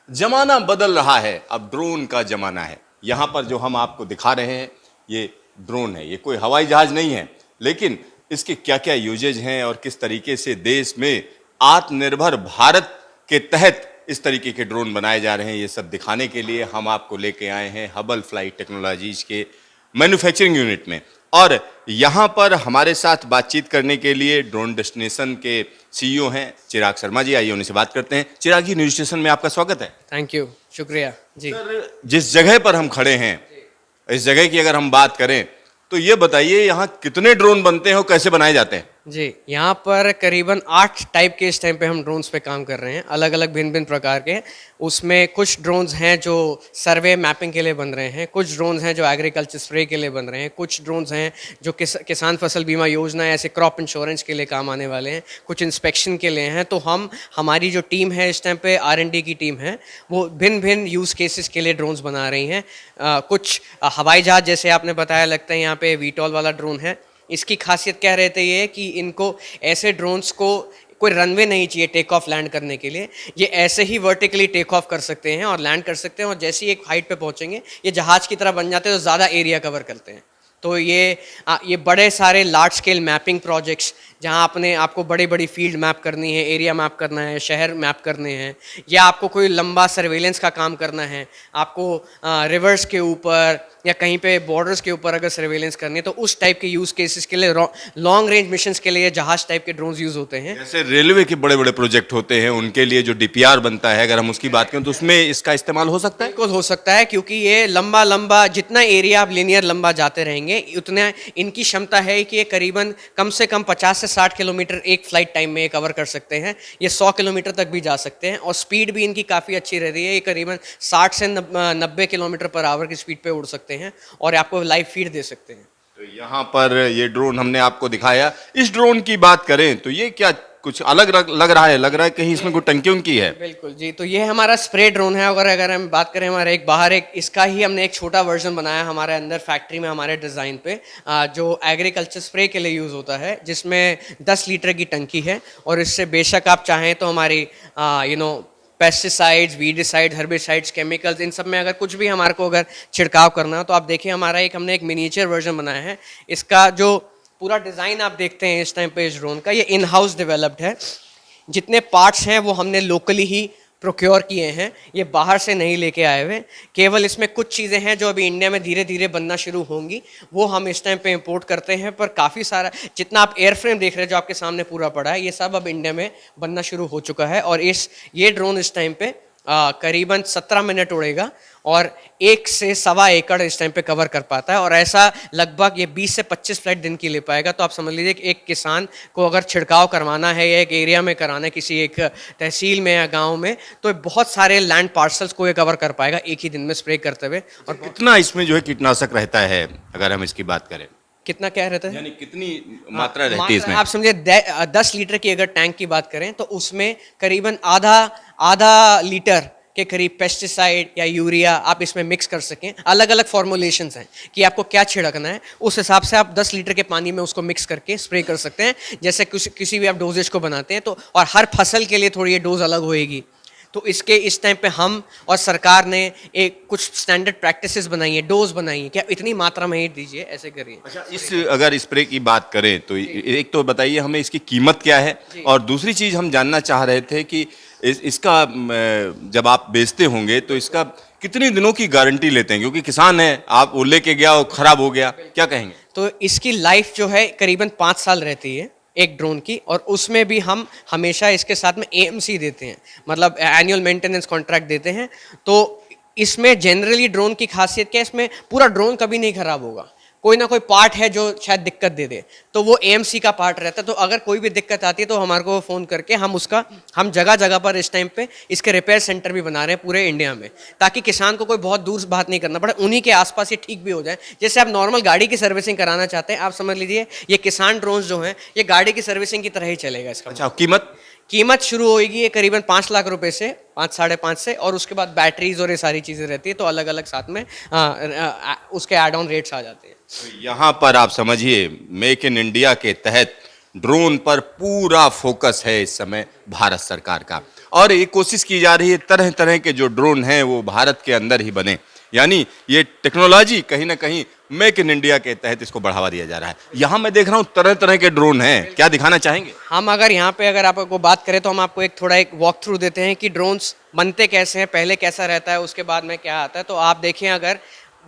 जमाना बदल रहा है, अब ड्रोन का जमाना है। यहाँ पर जो हम आपको दिखा रहे हैं ये ड्रोन है, ये कोई हवाई जहाज नहीं है, लेकिन इसके क्या क्या यूजेज हैं और किस तरीके से देश में आत्मनिर्भर भारत के तहत इस तरीके के ड्रोन बनाए जा रहे हैं, ये सब दिखाने के लिए हम आपको लेके आए हैं हबल फ्लाइट टेक्नोलॉजीज के मैन्युफैक्चरिंग यूनिट में। और यहाँ पर हमारे साथ बातचीत करने के लिए ड्रोन डेस्टिनेशन के सीईओ हैं चिराग शर्मा जी, आइए उनसे बात करते हैं। चिराग जी, न्यूज स्टेशन में आपका स्वागत है। थैंक यू, शुक्रिया जी। सर, जिस जगह पर हम खड़े हैं, इस जगह की अगर हम बात करें तो ये बताइए यहाँ कितने ड्रोन बनते हैं और कैसे बनाए जाते हैं? जी, यहाँ पर करीबन 8 टाइप के इस टाइम पे हम ड्रोन्स पे काम कर रहे हैं, अलग अलग भिन्न भिन्न प्रकार के। उसमें कुछ ड्रोन्स हैं जो सर्वे मैपिंग के लिए बन रहे हैं, कुछ ड्रोन्स हैं जो एग्रीकल्चर स्प्रे के लिए बन रहे हैं, कुछ ड्रोन्स हैं जो किसान फसल बीमा योजना ऐसे क्रॉप इंश्योरेंस के लिए काम आने वाले हैं, कुछ इंस्पेक्शन के लिए हैं। तो हमारी जो टीम है इस टाइम पे R&D की टीम है, वो भिन्न भिन्न यूज़ केसेस के लिए ड्रोन्स बना रही हैं। कुछ हवाई जहाज जैसे आपने बताया, लगता है यहाँ पे वीटॉल वाला ड्रोन है। इसकी खासियत क्या रहती है कि इनको ऐसे ड्रोन्स को कोई रनवे नहीं चाहिए टेक ऑफ लैंड करने के लिए, ये ऐसे ही वर्टिकली टेक ऑफ कर सकते हैं और लैंड कर सकते हैं, और जैसे ही एक हाइट पे पहुंचेंगे ये जहाज की तरह बन जाते हैं, तो ज़्यादा एरिया कवर करते हैं। तो ये बड़े सारे लार्ज स्केल मैपिंग प्रोजेक्ट्स, जहाँ आपको बड़ी बड़ी फील्ड मैप करनी है, एरिया मैप करना है, शहर मैप करने हैं, या आपको कोई लंबा सर्वेलेंस का काम करना है, आपको रिवर्स के ऊपर या कहीं पे बॉर्डर्स के ऊपर अगर सर्वेलेंस करनी है, तो उस टाइप के यूज़ केसेस के लिए लॉन्ग रेंज मिशंस के लिए जहाज टाइप के ड्रोन्स यूज़ होते हैं। जैसे रेलवे के बड़े बड़े प्रोजेक्ट होते हैं, उनके लिए जो DPR बनता है, अगर हम उसकी बात करें तो उसमें इसका इस्तेमाल हो सकता है? बिल्कुल हो सकता है, क्योंकि ये लंबा जितना एरिया आप लीनियर लंबा जाते रहेंगे उतना इनकी क्षमता है कि ये करीबन कम से कम 50 से 60 किलोमीटर एक फ्लाइट टाइम में कवर कर सकते हैं। ये 100 किलोमीटर तक भी जा सकते हैं, और स्पीड भी इनकी काफ़ी अच्छी रहती है। ये करीबन 60 से 90 किलोमीटर पर आवर की स्पीड पे उड़ सकते हैं और आपको लाइव फीड दे सकते हैं। तो यहाँ पर ये ड्रोन हमने आपको दिखाया। इस ड्रोन की बात करें तो ये क्या कुछ अलग लग रहा है कहीं इसमें कोई टंकी उनकी है? बिल्कुल जी, तो ये हमारा स्प्रे ड्रोन है। अगर हम बात करें, हमारे एक इसका ही हमने एक छोटा वर्जन बनाया हमारे अंदर फैक्ट्री में, हमारे डिज़ाइन पे, जो एग्रीकल्चर स्प्रे के लिए यूज़ होता है, जिसमें 10 लीटर की टंकी है, और इससे बेशक आप चाहें तो हमारी पेस्टिसाइड्स, वीडिसाइड, हर्बिसाइड्स, केमिकल्स, इन सब में अगर कुछ भी हमारे को अगर छिड़काव करना हो तो आप देखिए हमने एक मिनिएचर वर्जन बनाया है। इसका जो पूरा डिज़ाइन आप देखते हैं इस टाइम पे इस ड्रोन का, ये इन हाउस डेवलप्ड है। जितने पार्ट्स हैं वो हमने लोकली ही प्रोक्योर किए हैं, ये बाहर से नहीं लेके आए हुए। केवल इसमें कुछ चीज़ें हैं जो अभी इंडिया में धीरे धीरे बनना शुरू होंगी, वो हम इस टाइम पे इंपोर्ट करते हैं। पर काफ़ी सारा, जितना आप एयरफ्रेम देख रहे हैं जो आपके सामने पूरा पड़ा है, ये सब अब इंडिया में बनना शुरू हो चुका है। और ये ड्रोन इस टाइम पे करीबन 17 मिनट उड़ेगा और 1 से सवा एकड़ इस टाइम पे कवर कर पाता है, और ऐसा लगभग ये 20 से 25 फ्लाइट दिन की ले पाएगा। तो आप समझ लीजिए कि एक किसान को अगर छिड़काव करवाना है या एक एरिया में कराना है, किसी एक तहसील में या गांव में, तो बहुत सारे लैंड पार्सल्स को ये कवर कर पाएगा एक ही दिन में स्प्रे करते हुए। और कितना इसमें जो है कीटनाशक रहता है, अगर हम इसकी बात करें? कितना क्या रहता है, यानी कितनी मात्रा रहती है इसमें? आप समझिए 10 लीटर की अगर टैंक की बात करें तो उसमें करीबन आधा लीटर के करीब पेस्टिसाइड या यूरिया आप इसमें मिक्स कर सकें। अलग अलग फॉर्मुलेशंस हैं कि आपको क्या छिड़कना है, उस हिसाब से आप 10 लीटर के पानी में उसको मिक्स करके स्प्रे कर सकते हैं। जैसे किसी भी आप डोजेज को बनाते हैं, तो और हर फसल के लिए थोड़ी ये डोज अलग होएगी। तो इसके इस टाइम पे हम और सरकार ने एक कुछ स्टैंडर्ड प्रैक्टिसेस बनाई है, डोज बनाई है कि आप इतनी मात्रा में ही दीजिए, ऐसे करिए। अच्छा, अगर स्प्रे की बात करें तो एक तो बताइए हमें इसकी कीमत क्या है, और दूसरी चीज हम जानना चाह रहे थे कि इसका जब आप बेचते होंगे तो इसका कितने दिनों की गारंटी लेते हैं? क्योंकि किसान है, आप वो लेके गया और खराब हो गया, क्या कहेंगे? तो इसकी लाइफ जो है करीबन 5 साल रहती है एक ड्रोन की, और उसमें भी हम हमेशा इसके साथ में AMC देते हैं, मतलब एनुअल मेंटेनेंस कॉन्ट्रैक्ट देते हैं। तो इसमें जनरली ड्रोन की खासियत क्या है, इसमें पूरा ड्रोन कभी नहीं खराब होगा। कोई ना कोई पार्ट है जो शायद दिक्कत दे दे, तो वो AMC का पार्ट रहता है। तो अगर कोई भी दिक्कत आती है तो हमारे को फ़ोन करके हम जगह जगह पर इस टाइम पे इसके रिपेयर सेंटर भी बना रहे हैं पूरे इंडिया में, ताकि किसान को कोई बहुत दूर बात नहीं करना पड़े, उन्हीं के आसपास ये ठीक भी हो जाए। जैसे आप नॉर्मल गाड़ी की सर्विसिंग कराना चाहते हैं, आप समझ लीजिए ये किसान ड्रोन जो हैं ये गाड़ी की सर्विसिंग की तरह ही चलेगा इसका। अच्छा, कीमत शुरू होगी ये करीबन 5 लाख रुपए से, 5 साढ़े 5 से, और उसके बाद बैटरीज और ये सारी चीज़ें रहती है, तो अलग अलग साथ में उसके एड ऑन रेट्स आ जाते हैं। तो यहाँ पर आप समझिए मेक इन इंडिया के तहत ड्रोन पर पूरा फोकस है इस समय भारत सरकार का, और ये कोशिश की जा रही है तरह तरह के जो ड्रोन हैं वो भारत के अंदर ही बने, यानी ये टेक्नोलॉजी कहीं ना कहीं मेक इन इंडिया के तहत इसको बढ़ावा दिया जा रहा है। यहाँ मैं देख रहा हूँ तरह तरह के ड्रोन हैं, क्या दिखाना चाहेंगे? हम अगर यहाँ पे अगर आपको बात करें तो हम आपको एक थोड़ा एक वॉक थ्रू देते हैं कि ड्रोन्स बनते कैसे हैं, पहले कैसा रहता है, उसके बाद में क्या आता है। तो आप देखें, अगर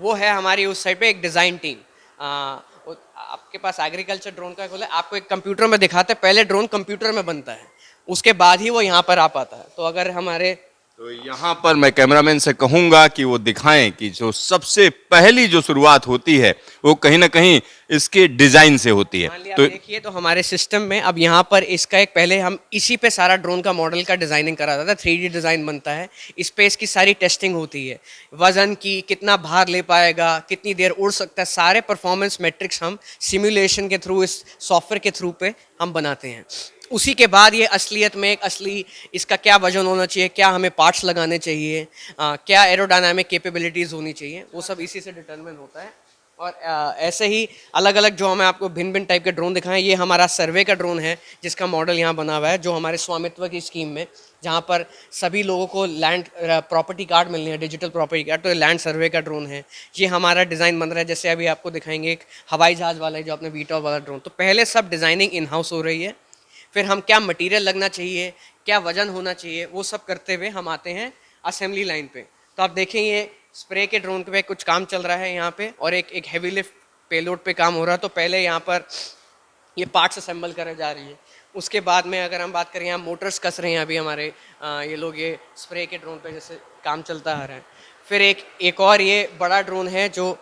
वो है हमारी उस साइड पे एक डिज़ाइन टीम, आपके पास एग्रीकल्चर ड्रोन का खोला, आपको एक कंप्यूटर में दिखाते हैं, पहले ड्रोन कंप्यूटर में बनता है, उसके बाद ही वो यहाँ पर आ पाता है। तो अगर हमारे तो यहाँ पर मैं कैमरामैन से कहूंगा कि वो दिखाएं कि जो सबसे पहली जो शुरुआत होती है वो कहीं ना कहीं इसके डिजाइन से होती है। मान लिया, तो आप देखिए तो हमारे सिस्टम में अब यहाँ पर इसका एक पहले हम इसी पे सारा ड्रोन का मॉडल का डिजाइनिंग कराता था, 3D डिजाइन बनता है, इस पे इसकी सारी टेस्टिंग होती है, वजन की, कितना भार ले पाएगा, कितनी देर उड़ सकता है, सारे परफॉर्मेंस मैट्रिक्स हम सिमुलेशन के थ्रू, इस सॉफ्टवेयर के थ्रू पे हम बनाते हैं। उसी के बाद ये असलियत में एक असली इसका क्या वजन होना चाहिए, क्या हमें पार्ट्स लगाने चाहिए, क्या एरोडायनामिक कैपेबिलिटीज़ होनी चाहिए, वो सब इसी से डिटरमिन होता है। और ऐसे ही अलग अलग जो हमें आपको भिन्न भिन्न टाइप के ड्रोन दिखाएं, ये हमारा सर्वे का ड्रोन है जिसका मॉडल यहाँ बना हुआ है, जो हमारे स्वामित्व की स्कीम में, जहाँ पर सभी लोगों को लैंड प्रॉपर्टी कार्ड मिलने हैं, डिजिटल प्रॉपर्टी कार्ड, तो ये लैंड सर्वे का ड्रोन है। ये हमारा डिज़ाइन बन रहा है, जैसे अभी आपको दिखाएंगे एक हवाई जहाज़ वाला है जो आपने वीटॉल वाला ड्रोन। तो पहले सब डिज़ाइनिंग इन हाउस हो रही है, फिर हम क्या मटेरियल लगना चाहिए, क्या वजन होना चाहिए, वो सब करते हुए हम आते हैं असेंबली लाइन पे। तो आप देखें ये स्प्रे के ड्रोन पे कुछ काम चल रहा है यहाँ पे, और एक हेवी लिफ्ट पेलोड पे काम हो रहा है। तो पहले यहाँ पर ये पार्ट्स असेंबल करे जा रही है, उसके बाद में अगर हम बात करें यहाँ मोटर्स कस रहे हैं अभी हमारे ये लोग, ये स्प्रे के ड्रोन पे जैसे काम चलता आ रहा है। फिर एक और ये बड़ा ड्रोन है जो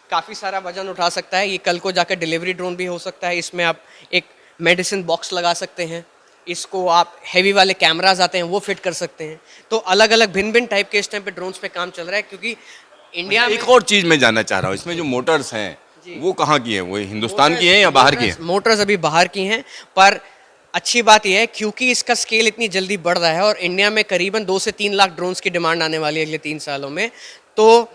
काफ़ी सारा वजन उठा सकता है, ये कल को जाकर डिलीवरी ड्रोन भी हो सकता है। इसमें आप एक मेडिसिन बॉक्स लगा सकते हैं, इसको आप हैवी वाले कैमराज आते हैं वो फिट कर सकते हैं। तो अलग अलग भिन्न भिन्न टाइप के इस टाइम पे ड्रोन्स पे काम चल रहा है, क्योंकि इंडिया में एक और चीज मैं जानना चाह रहा हूँ, इसमें जो मोटर्स हैं वो कहाँ की हैं? वो हिंदुस्तान की हैं या बाहर की हैं? मोटर्स अभी बाहर की हैं, पर अच्छी बात यह है क्योंकि इसका स्केल इतनी जल्दी बढ़ रहा है और इंडिया में करीबन 2 से 3 लाख ड्रोन्स की डिमांड आने वाली है अगले 3 सालों में, तो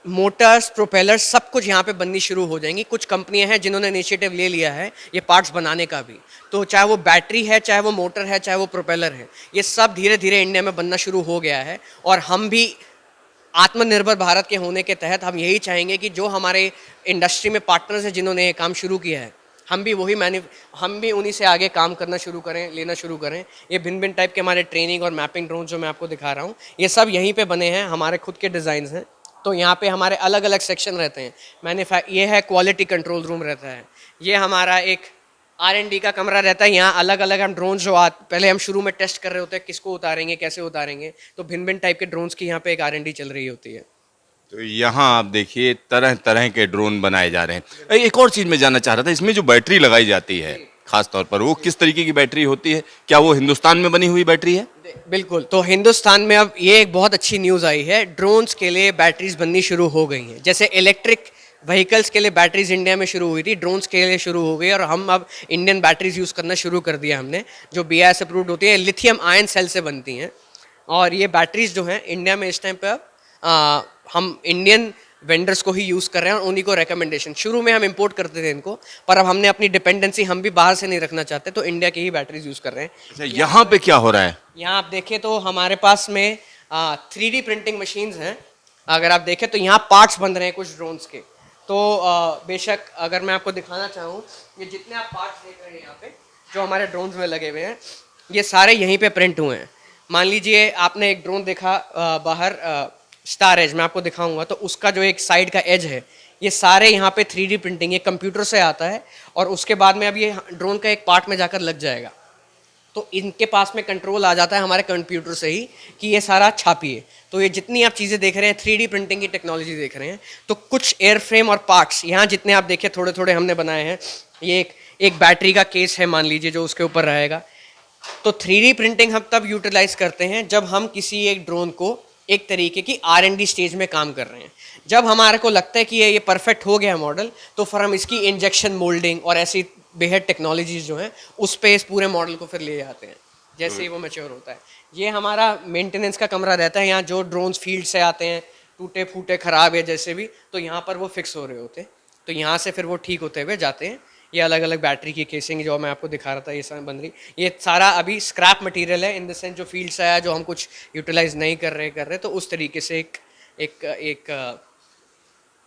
मोटर्स, प्रोपेलर्स सब कुछ यहाँ पे बननी शुरू हो जाएंगी। कुछ कंपनियां हैं जिन्होंने इनिशिएटिव ले लिया है ये पार्ट्स बनाने का भी, तो चाहे वो बैटरी है, चाहे वो मोटर है, चाहे वो प्रोपेलर है, ये सब धीरे धीरे इंडिया में बनना शुरू हो गया है। और हम भी आत्मनिर्भर भारत के होने के तहत हम यही चाहेंगे कि जो हमारे इंडस्ट्री में पार्टनर्स हैं जिन्होंने ये काम शुरू किया है, हम भी उन्हीं से आगे काम करना शुरू करें, लेना शुरू करें। ये भिन्न भिन्न टाइप के हमारे ट्रेनिंग और मैपिंग ड्रोन जो मैं आपको दिखा रहा हूँ, ये सब यहीं पे बने हैं, हमारे खुद के डिज़ाइन हैं। तो यहाँ पे हमारे अलग अलग सेक्शन रहते हैं। ये है क्वालिटी कंट्रोल रूम रहता है, ये हमारा एक R&D का कमरा रहता है। यहाँ अलग अलग हम ड्रोन जो पहले हम शुरू में टेस्ट कर रहे होते हैं, किसको उतारेंगे, कैसे उतारेंगे, तो भिन्न भिन्न टाइप के ड्रोन्स की यहाँ पे एक R&D चल रही होती है। तो यहाँ आप देखिए तरह तरह के ड्रोन बनाए जा रहे हैं। एक और चीज मैं जानना चाह रहा था, इसमें जो बैटरी लगाई जाती है खास तौर पर, वो किस तरीके की बैटरी होती है? क्या वो हिंदुस्तान में बनी हुई बैटरी है? बिल्कुल, तो हिंदुस्तान में अब ये एक बहुत अच्छी न्यूज़ आई है, ड्रोन्स के लिए बैटरीज बननी शुरू हो गई हैं। जैसे इलेक्ट्रिक व्हीकल्स के लिए बैटरीज इंडिया में शुरू हुई थी, ड्रोन्स के लिए शुरू हो गई, और हम अब इंडियन बैटरीज यूज़ करना शुरू कर दिया हमने, जो BIS अप्रूव्ड होती है, लिथियम आयन सेल से बनती हैं। और ये बैटरीज जो हैं इंडिया में इस टाइम पर हम इंडियन वेंडर्स को ही यूज़ कर रहे हैं और उन्हीं को रिकमेंडेशन। शुरू में हम इंपोर्ट करते थे इनको, पर अब हमने अपनी डिपेंडेंसी हम भी बाहर से नहीं रखना चाहते, तो इंडिया की ही बैटरीज यूज़ कर रहे हैं। अच्छा, यहाँ पे क्या हो रहा है? यहाँ आप देखें तो हमारे पास में 3D प्रिंटिंग मशीन्स हैं। अगर आप देखें तो यहाँ पार्ट्स बन रहे हैं कुछ ड्रोन्स के। तो बेशक अगर मैं आपको दिखाना चाहूँ, ये जितने आप पार्ट्स देख रहे हैं यहाँ पे जो हमारे ड्रोन्स में लगे हुए हैं, ये सारे यहीं पे प्रिंट हुए हैं। मान लीजिए आपने एक ड्रोन देखा बाहर, स्टार एज, मैं आपको दिखाऊंगा, तो उसका जो एक साइड का एज है, ये सारे यहाँ पे 3D प्रिंटिंग, ये कंप्यूटर से आता है, और उसके बाद में अब ये ड्रोन का एक पार्ट में जाकर लग जाएगा। तो इनके पास में कंट्रोल आ जाता है हमारे कंप्यूटर से ही कि ये सारा छापिए। तो ये जितनी आप चीज़ें देख रहे हैं 3D प्रिंटिंग की टेक्नोलॉजी देख रहे हैं। तो कुछ एयर फ्रेम और पार्ट्स यहाँ जितने आप देखें थोड़े थोड़े हमने बनाए हैं। ये एक बैटरी का केस है मान लीजिए जो उसके ऊपर रहेगा। तो 3D प्रिंटिंग हम तब यूटिलाइज करते हैं जब हम किसी एक ड्रोन को एक तरीके की R&D स्टेज में काम कर रहे हैं। जब हमारे को लगता है कि ये परफेक्ट हो गया मॉडल, तो फिर हम इसकी इंजेक्शन मोल्डिंग और ऐसी बेहद टेक्नोलॉजीज जो हैं उस पे इस पूरे मॉडल को फिर ले जाते हैं जैसे ही वो मैच्योर होता है। ये हमारा मेंटेनेंस का कमरा रहता है। यहाँ जो ड्रोन्स फील्ड से आते हैं टूटे फूटे खराब है जैसे भी, तो यहाँ पर वो फिक्स हो रहे होते हैं, तो यहाँ से फिर वो ठीक होते हुए जाते हैं। ये अलग अलग बैटरी की केसिंग जो मैं आपको दिखा रहा था ये सब बन रही, ये सारा अभी स्क्रैप मटेरियल है इन द सेंस जो फील्ड से आया, जो हम कुछ यूटिलाइज नहीं कर रहे, तो उस तरीके से एक एक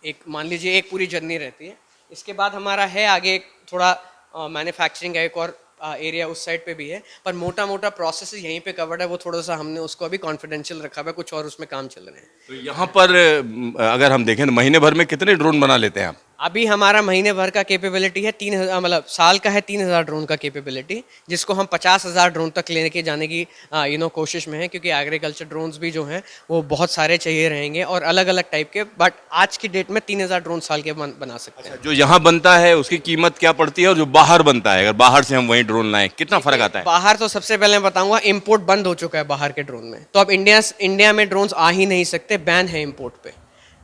एक मान लीजिए एक पूरी जर्नी रहती है। इसके बाद हमारा है आगे एक थोड़ा मैन्युफैक्चरिंग का एक और एरिया उस साइड पे भी है, पर मोटा मोटा प्रोसेस यहीं पे कवर्ड है, वो थोड़ा सा हमने उसको अभी कॉन्फिडेंशियल रखा हुआ है, कुछ और उसमें काम चल रहे हैं। तो यहाँ पर अगर हम देखें तो महीने भर में कितने ड्रोन बना लेते हैं आप? अभी हमारा महीने भर का कैपेबिलिटी है 3,000, मतलब साल का है 3,000 ड्रोन का कैपेबिलिटी, जिसको हम 50,000 ड्रोन तक लेके जाने की कोशिश में है, क्योंकि एग्रीकल्चर ड्रोन्स भी जो हैं वो बहुत सारे चाहिए रहेंगे और अलग अलग टाइप के, बट आज की डेट में 3,000 ड्रोन साल के बना सकते हैं। जो यहाँ बनता है उसकी कीमत क्या पड़ती है और जो बाहर बनता है, अगर बाहर से हम वही ड्रोन लाएं, कितना फर्क आता है? बाहर तो सबसे पहले मैं बताऊंगा इम्पोर्ट बंद हो चुका है बाहर के ड्रोन में, तो अब इंडिया में ड्रोन्स आ ही नहीं सकते, बैन है इम्पोर्ट पे,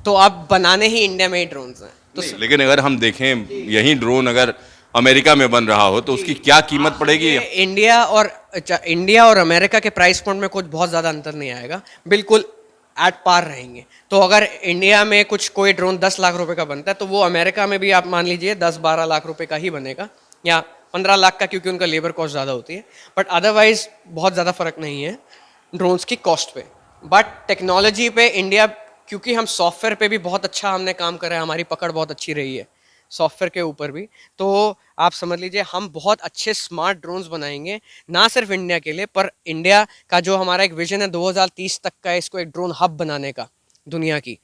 तो अब बनाने ही इंडिया में ही ड्रोन्स हैं। तो लेकिन अगर हम देखें यही ड्रोन अगर अमेरिका में बन रहा हो तो उसकी क्या कीमत पड़ेगी? इंडिया और अमेरिका के प्राइस पॉइंट में कुछ बहुत ज़्यादा अंतर नहीं आएगा, बिल्कुल एट पार रहेंगे। तो अगर इंडिया में कुछ कोई ड्रोन 10 लाख रुपए का बनता है, तो वो अमेरिका में भी आप मान लीजिए 10-12 लाख रुपए का ही बनेगा, या 15 लाख का, क्योंकि उनका लेबर कॉस्ट ज़्यादा होती है। बट अदरवाइज बहुत ज़्यादा फर्क नहीं है ड्रोन्स की कॉस्ट पे। बट टेक्नोलॉजी पे इंडिया, क्योंकि हम सॉफ्टवेयर पे भी बहुत अच्छा हमने काम करा है, हमारी पकड़ बहुत अच्छी रही है सॉफ्टवेयर के ऊपर भी, तो आप समझ लीजिए हम बहुत अच्छे स्मार्ट ड्रोन्स बनाएंगे, ना सिर्फ इंडिया के लिए, पर इंडिया का जो हमारा एक विजन है 2030 तक का, इसको एक ड्रोन हब बनाने का दुनिया की,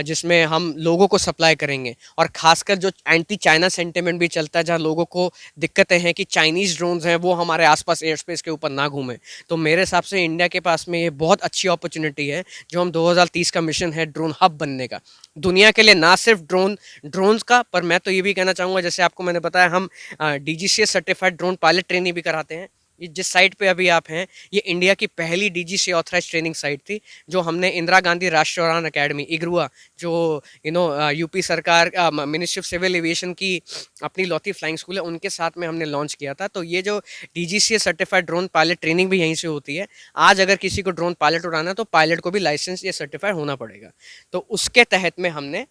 जिसमें हम लोगों को सप्लाई करेंगे। और खासकर जो एंटी चाइना सेंटिमेंट भी चलता है, जहाँ लोगों को दिक्कतें हैं कि चाइनीज़ ड्रोन्स हैं वो हमारे आसपास एयर स्पेस के ऊपर ना घूमें, तो मेरे हिसाब से इंडिया के पास में ये बहुत अच्छी अपॉर्चुनिटी है, जो हम 2030 का मिशन है ड्रोन हब बनने का दुनिया के लिए, ना सिर्फ ड्रोन्स का, पर मैं तो ये भी कहना चाहूँगा, जैसे आपको मैंने बताया, हम DGCA certified drone pilot training भी कराते हैं। ये जिस साइट पे अभी आप हैं, ये इंडिया की पहली DGCA ऑथराइज ट्रेनिंग साइट थी, जो हमने इंदिरा गांधी राष्ट्रीय उड़ान अकेडमी इग्रुआ, जो यूपी सरकार मिनिस्ट्री ऑफ सिविल एविएशन की अपनी लौती फ्लाइंग स्कूल है, उनके साथ में हमने लॉन्च किया था। तो ये जो DGCA certified drone pilot training भी यहीं से होती है। आज अगर किसी को ड्रोन पायलट उड़ाना है तो पायलट को भी लाइसेंस या सर्टिफाइड होना पड़ेगा, तो उसके तहत में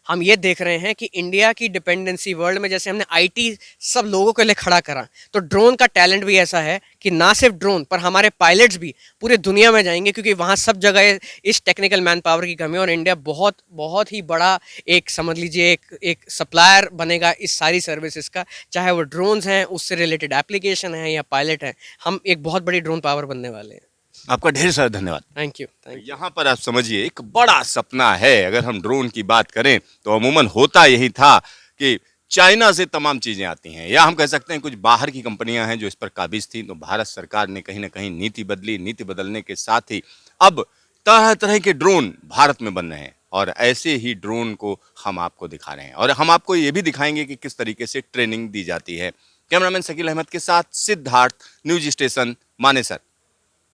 हम ये देख रहे हैं कि इंडिया की डिपेंडेंसी वर्ल्ड में, जैसे हमने IT सब लोगों के लिए खड़ा करा, तो ड्रोन का टैलेंट भी ऐसा है कि ना सिर्फ ड्रोन पर हमारे पायलट्स भी पूरे दुनिया में जाएंगे, क्योंकि वहाँ सब जगह इस टेक्निकल मैन पावर की कमी है, और इंडिया बहुत बहुत ही बड़ा एक समझ लीजिए एक सप्लायर बनेगा इस सारी सर्विसेज का, चाहे वो ड्रोन्स हैं, उससे रिलेटेड एप्लीकेशन है, या पायलट हैं, हम एक बहुत बड़ी ड्रोन पावर बनने वाले हैं। आपका ढेर सारा धन्यवाद। Thank you. यहाँ पर आप समझिए एक बड़ा सपना है। अगर हम ड्रोन की बात करें तो अमूमन होता यही था कि चाइना से तमाम चीजें आती हैं, या हम कह सकते हैं कुछ बाहर की कंपनियां हैं जो इस पर काबिज थी। तो भारत सरकार ने कहीं ना कहीं नीति बदली, नीति बदलने के साथ ही अब तरह तरह के ड्रोन भारत में बन रहे हैं, और ऐसे ही ड्रोन को हम आपको दिखा रहे हैं, और हम आपको ये भी दिखाएंगे कि किस तरीके से ट्रेनिंग दी जाती है। कैमरामैन शकील अहमद के साथ सिद्धार्थ, न्यूज स्टेशन मानेसर।